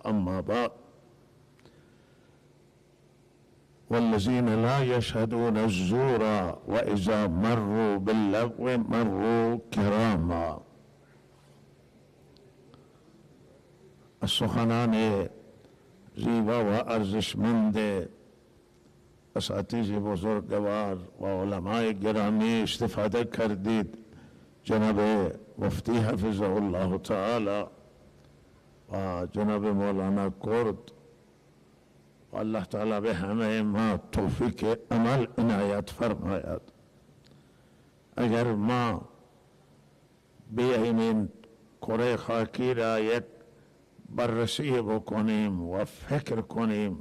اما بعد والذین لا یشهدون الزور و اذا مروا باللغو مروا کراما. از سخنان زیبا و ارزشمند اساتید بزرگوار و علماء گرامی استفاده کردید. جناب مفتی حفظه الله تعالی و جناب مولانا کرد و الله تعالی به همه ما توفیق عمل عنایت فرماید. اگر ما بیاییم این کره خاکی را یک بررسی بکنیم و فکر کنیم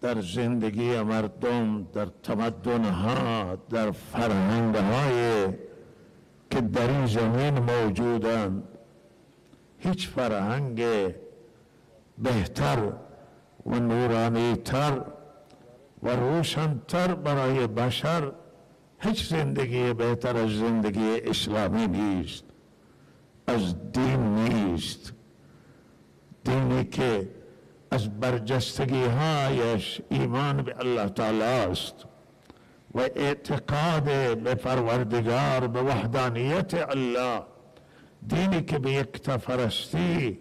در زندگی مردم، در تمدن‌ها، در فرهنگ‌های که در این زمین موجودند، هیچ فرهنگ بهتر و نورانی‌تر و روشن‌تر برای بشر، هیچ زندگی بهتر از زندگی اسلامی نیست، از دین نیست. دینی که از برجستگی هایش ایمان به الله تعالی است و اعتقاد به پروردگار، به وحدانیت الله، دینی که به یکتاپرستی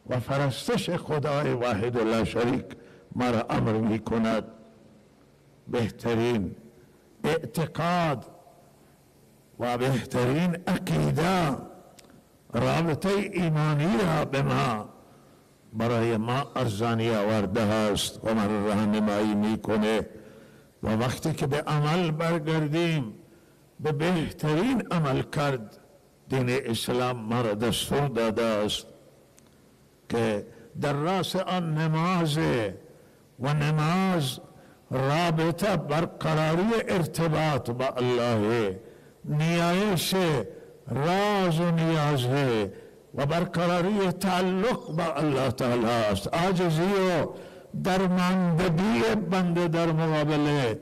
و پرستش خدای واحد و لا شریک ما را امر می کند. بهترین اعتقاد و بهترین عقیده رابطه ایمانی را به ما برای ما ارزانی آورده است و ما را راهنمایی میکنه و وقتی که به عمل برگردیم به بهترین عمل کرد دین اسلام ما را دستور داده است که در راس آن نماز و نماز رابطه برقراری ارتباط با الله، نیایش راز و نیاز و برقراری تعلق با الله تعالی است. عاجزی و درماندگی بنده در مقابل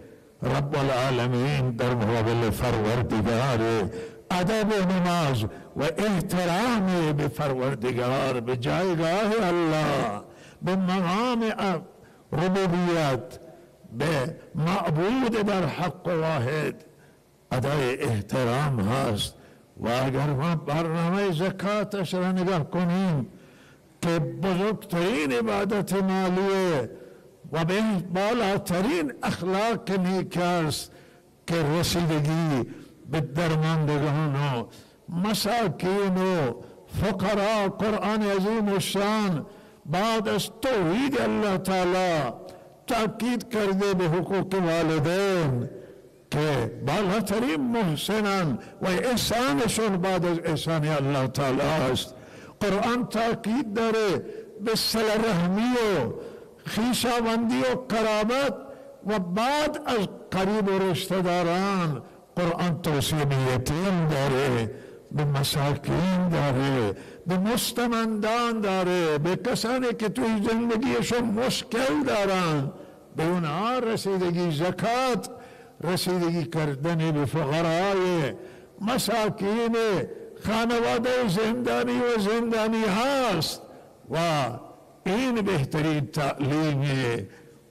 رب العالمین، در مقابل پروردگار، ادب نماز و احترام به پروردگار، به جایگاه الله، به مقام ربوبیت، به معبود در حق واحد ادای احترام هست. و اگر ما برنامه زکاتش را نگاه کنیم که بزرگترین عبادت مالیه و به بالاترین اخلاق نیک است که رسیدگی به درماندگان و مساکین و فقرا، قرآن عظیم الشان بعد از توحید الله تعالی تاکید کرده به حقوق والدین که بالاترین محسنان و احسانشون بعد از احسان الله تعالی است. قرآن تاکید داره به صله رحمی و خویشاوندی و قرابت و بعد از قریب و رشته‌داران قرآن توصیه به یتیم داره، به مساکین داره، به مستمندان داره، به کسانی که توی زندگیشون مشکل دارن به اونها رسیدگی زکات، رسیدگی کردن به فقرای مساکین خانواده زندانی و زندانی هست و این بهترین تعلیم.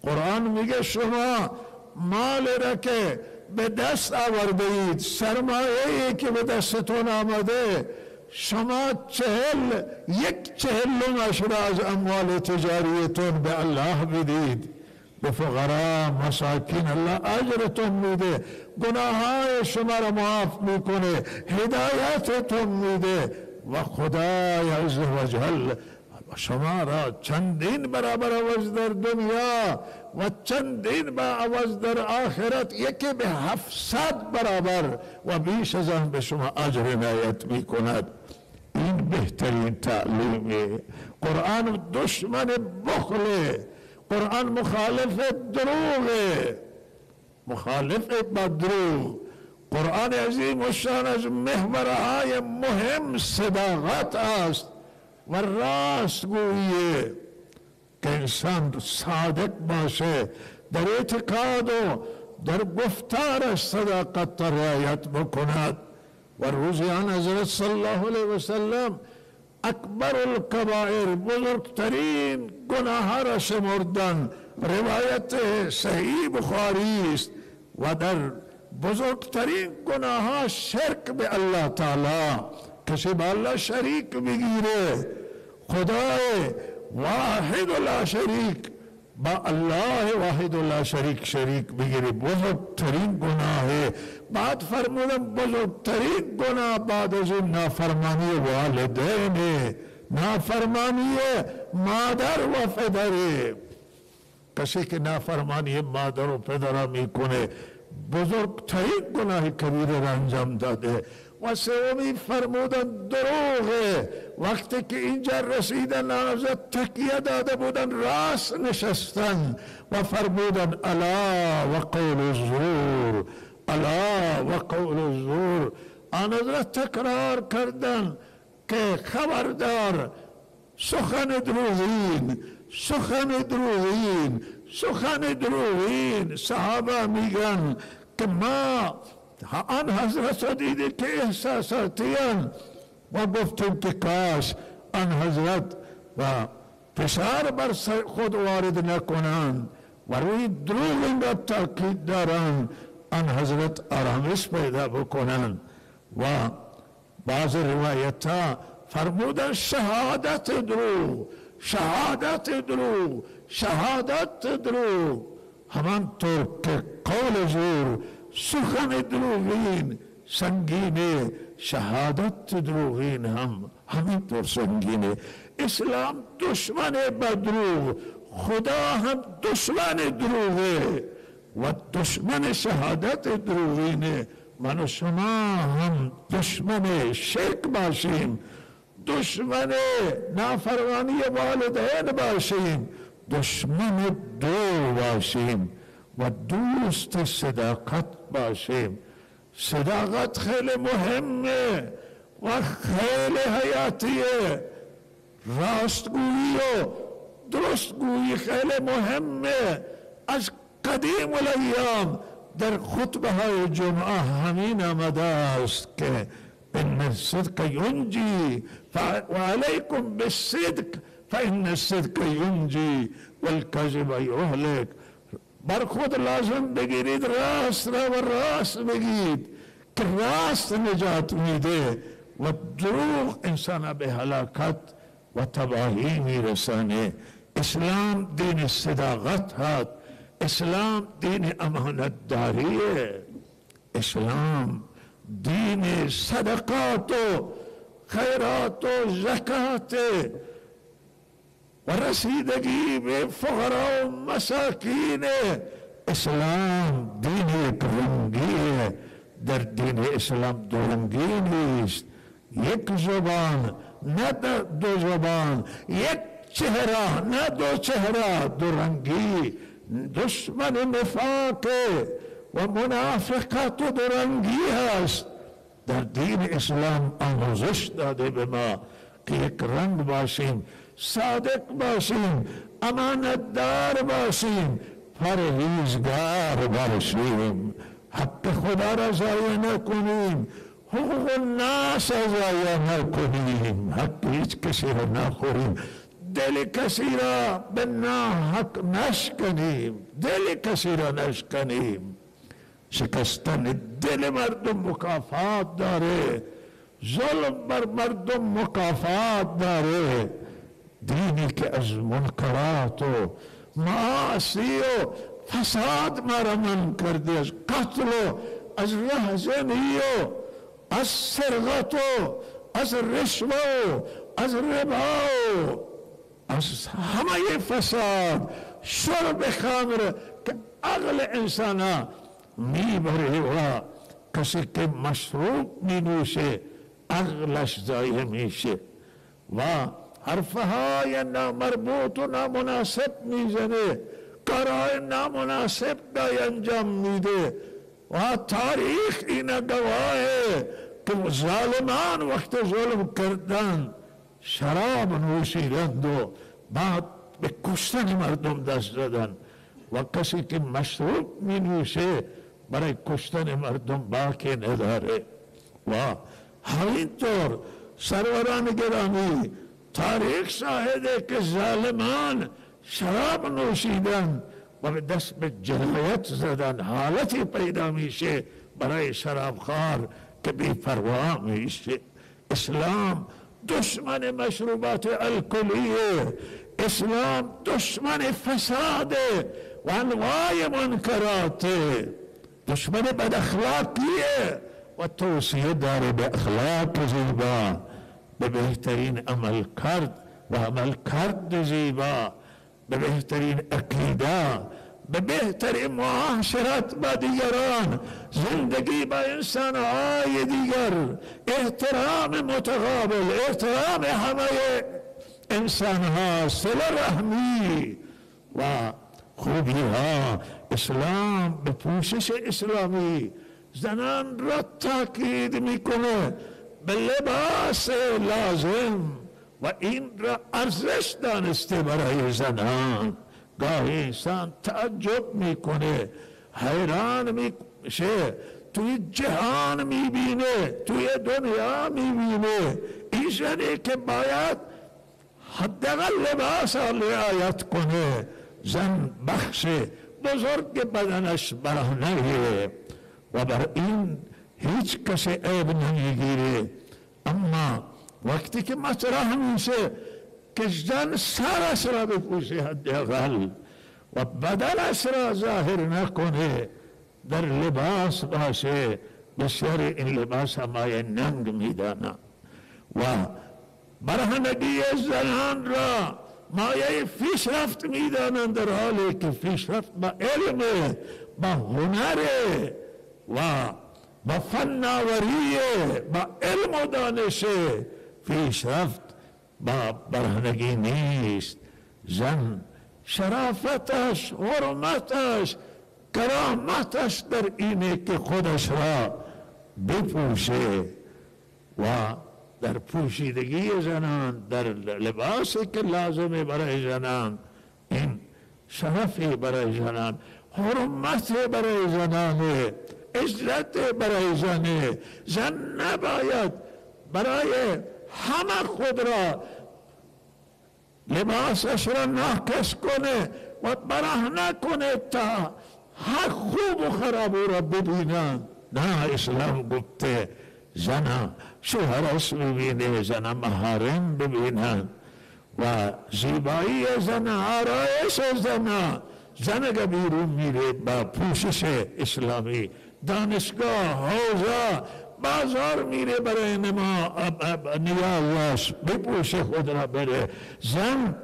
قرآن میگه شما مال را که به دست آورده اید، سرمایه‌ای که به دستتون آمده، شما یک چهلمش را از اموال تجاریتون به الله بدید، به فقرا مساکین الله اجرتون میده، گناههای شما را معاف میکنه، هدایتتون میده و خدای عز و جل شما را چندین برابر عوض در دنیا و چندین با عوض در آخرت، یکی به 700 برابر و بیش از آن به شما اجر عنایت میکند. این بهترین تعلیمه. قرآن دشمن بخله، قرآن مخالف دروغه، مخالف با دروغ. قرآن عظیم الشان از محورهای مهم صداقت است و راستگویی که انسان صادق باشه در اعتقاد و در گفتارش صداقت رعایت بکند. و روزیان حضرت صلی الله علیه و سلم اکبر الکبائر، بزرگترین گناه را شمردن. روایت صحیح بخاری است و در بزرگترین گناه شرک به الله تعالی، کسی به الله شریک بگیره، خدای واحد و لا شریک با الله واحد و لا شریک بگیره، بزرگترین گناه. بعد فرمودن بزرگترین گناه بعد از این نافرمانی والدین، نافرمانی مادر و پدر. کسی که نافرمانی مادر و پدر میکنه بزرگترین گناه کبیر را انجام داده. و سومی فرمودن دروغه. وقتی که اینجا رسیدن حضرت تکیه داده بودن، راست نشستن و فرمودن الا و قول الزور، الا و قول الزور. آن حضرت تکرار کردن که خبردار، سخن دروغین، سخن دروغین، سخن دروغین. صحابه میگن که ما آن حضرت را دیده که احساساتیان و گفتیم که کاش آن حضرت و فشار بر خود وارد نکنند و روی دروغ این را تاکید دارند، آن حضرت آرامش پیدا بکنند. و بعض روایت ها فرمودن شهادت دروغ، شهادت دروغ، شهادت دروغ. همانطور که قول زور، سخن دروغین سنگینه، شهادت دروغین هم همینطور سنگینه. اسلام دشمن با دروغ، خدا هم دشمن دروغه و دشمن شهادت دروغینه. من و شما هم دشمن شرک باشیم، دشمن نافرمانی والدین باشیم، دشمن دو باشیم و دوست صداقت باشیم. صداقت خیلی مهمه و خیلی حیاتیه. راستگویی و درستگویی خیلی مهمه. از قدیم الایام در خطبه های جمعه همین آمده است که ان الصدق ینجی و علیکم بالصدق فان الصدق ینجی والکذب یهلک. بر خود لازم بگیرید راست را و راست بگید که راست نجات میده و دروغ انسان به هلاکت و تباهی میرسانه. اسلام دین صداقت هست، اسلام دین امانت داریه، اسلام دین صدقات و خیرات و زکات و رسیدگی به فقرا و مساکین. اسلام دین یک رنگیه. در دین اسلام دو رنگی نیست، یک زبان نه دو زبان، یک چهره نه دو چهره، دو رنگی. دشمن نفاق و منافقت و دو رنگی هست. در دین اسلام آموزش داده به ما که یک رنگ باشیم، صادق باشیم، امانتدار باشیم، پرهیزگار باشیم، حق خدا را ضایع نکنیم، حقوق الناس را ضایع نکنیم، حق هیچ کسی را نخوریم، دل کسی را به ناحق نشکنیم، دل کسی را نشکنیم. شکستن دل مردم مکافات داره، ظلم بر مردم مکافات داره. دینی که از منکرات و معاصی و فساد ما را من کرده، از قتل و از رهزنی و از سرقت و از رشوه و از ربا و از همه فساد، شرب خمر که عقل انسان ها میبره و کسی که مشروب می نوشه عقلش ضایع میشه و حرفهای نامربوط و نامناسب میزنه، کارهای نامناسب دای انجام میده و تاریخ این گواهه که ظالمان وقت ظلم کردن شراب نوشیدند و بعد به کشتن مردم دست دادن و کسی که مشروب می نوشه برای کشتن مردم باکی نداره. و همینطور سروران گرامی، تاریخ شاهده که ظالمان شراب نوشیدن و به دست به جنایت زدن. حالتی پیدا میشه برای شرابخوار که بی پروا میشه. اسلام دشمن مشروبات الکلیه، اسلام دشمن فساده و انواع منکراته، دشمن بد اخلاقیه و توصیه داره به اخلاق زیبا، به بهترین عمل کرد و عمل کرد زیبا، به بهترین عقیده، به بهترین معاشرت با دیگران، زندگی با انسانهای دیگر، احترام متقابل، احترام همه انسانها، صله رحمی و خوبی ها. اسلام به پوشش اسلامی زنان را تاکید میکنه به لباس لازم و این را ارزش دانسته برای زنان. گاهی انسان تعجب میکنه، حیران میشه، توی جهان میبینه، توی دنیا میبینه این زنی که باید حداقل لباس رعایت کنه، زن بخش بزرگ بدنش برهنه و بر این هیچ کسی عیب نمیگیره. اما وقتی که مطرح میشه که زن سرش را بپوشه حداقل و بدنش را ظاهر نکنه، در لباس باشه، بسیار این لباس مایه ننگ میدانه و برهنگی زنان را مایه پیشرفت میدانند، در حالی که پیشرفت با علم، با هنر و با فناوری، با علم و دانش. پیشرفت با برهنگی نیست. زن شرافتش، حرمتش، کرامتش در اینه که خودش را بپوشه و در پوشیدگی زنان، در لباسی که لازمه برای زنان، این شرفی برای زنان، حرمت برای زنانه، عزت برای زنه. زن نباید برای همه خود را لباسش را ناقص کنه و برهنه کنه تا هر خوب و خراب را ببینن. نه، اسلام گفته زن شوهرش ببینه، زن محارم ببینن و زیبایی زن، آرایش زن اگر بیرون میره با پوشش اسلامی، دانشگاه، حوزه، بازار میره برای نیازش بپوشه خود را بره. زن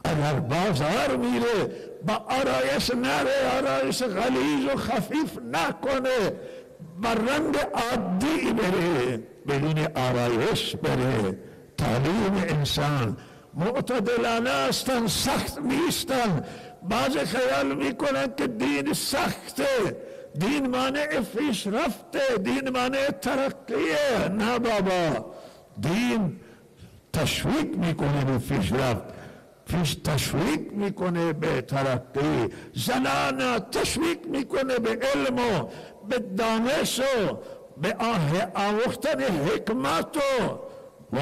اگر بازار میره با آرایش نره، آرایش غلیظ و خفیف نکنه، با رنگ عادی بره، بدون آرایش بره. تعلیم انسان معتدلانه هستن، سخت نیستن. بعض خیال میکنن که دین سخته، دین مانع پیشرفته، دین مانع ترقیه. نه بابا، دین تشویق میکنه به پیشرفت، تشویق میکنه به ترقی، زنان تشویق میکنه به علم و به دانش و به آموختن حکمت و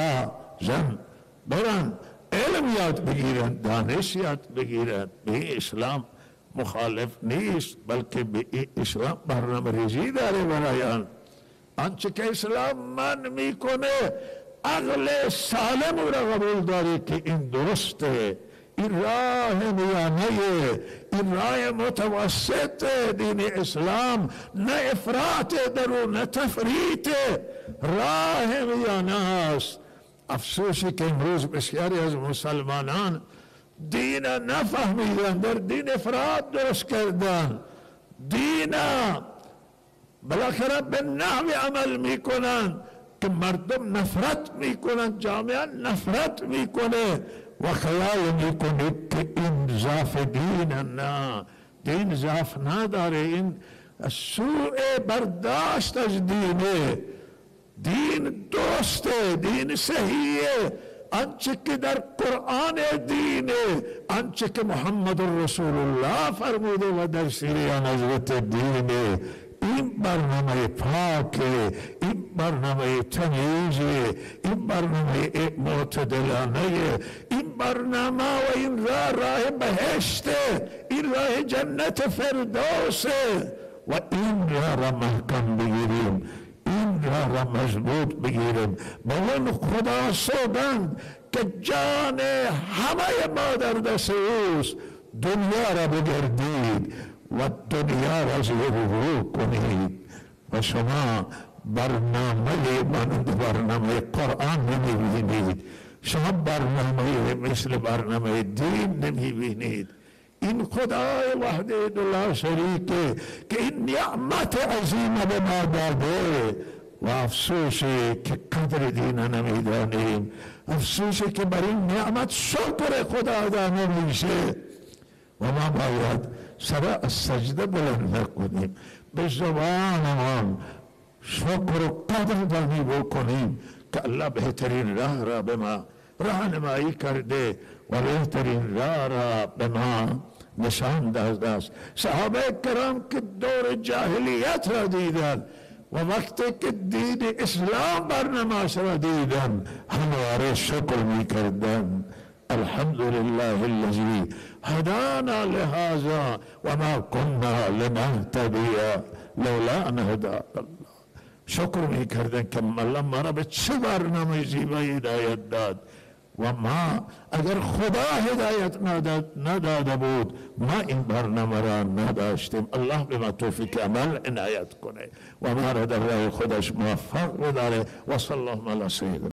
زن برن علم یاد بگیرن، دانش یاد بگیرن. به اسلام مخالف نیست، بلکه به اسلام برنامه ریزی داره برای آنچه که اسلام من میکنه عقل سالم را قبول داره که این درسته، این راه میانه، این راه متوسط دین اسلام، نه افراط در او نه تفریط، راه میانه است. افسوسی که امروز بسیاری از مسلمانان دین نفهمیدن، در دین افراط درست کردن، دین بالاخره به نحوی عمل میکنن که مردم نفرت میکنن، جامعه نفرت میکنه و خیال میکنه که این ضعف دین. نه، دین ضعف نداره، این سوء برداشت از دینه. دین درسته، دین صحیحه، آنچه که در قرآن دینه، آنچه که محمد رسول الله فرموده و در شریعه حضرت دینه. این برنامه پاکه، این برنامه تمیزه، این برنامه معتدلانه، این برنامه و این راه بهشته، این راه جنت فردوسه و این را محکم بگیریم، این را مضبوط بگیریم. با اون خدا سوگند که جان همه ما در دست اوست. دنیا را بگردید و دنیا را زیر کنید و شما برنامه مانند برنامه قرآن نمیبینید، شما برنامه مثل برنامه دین نمیبینید. این خدای وحده لا شریکه که این نعمت عظیمه به ما داده و افسوسه که قدر دین نمیدانیم، افسوسه که بر این نعمت شکر خدا ادا نمیشه و ما باید سر از سجده بلند نکنیم، به زبانمان شکر و قدردانی بکنیم که الله بهترین راه را به ما راهنمایی کرده و بهترین راه را به ما نشان داده است. صحابه کرام که دور جاهلیت را دیدند و وقتی که دین اسلام بر نماز را دیدند همواره شکر می کردند. الحمدلله الذی هدانا لهذا و ما كنا لنهتدی لولا ان هدانا الله. شکر می کردند که الله ما را به چه برنامه زیبایی هدایت داد و ما اگر خدا هدایت نداده بود ما این برنامه را نداشتیم. الله به ما توفیق عمل عنایت کنه و ما را در راه خودش موفق بداره. و صلی الله علی سیدنا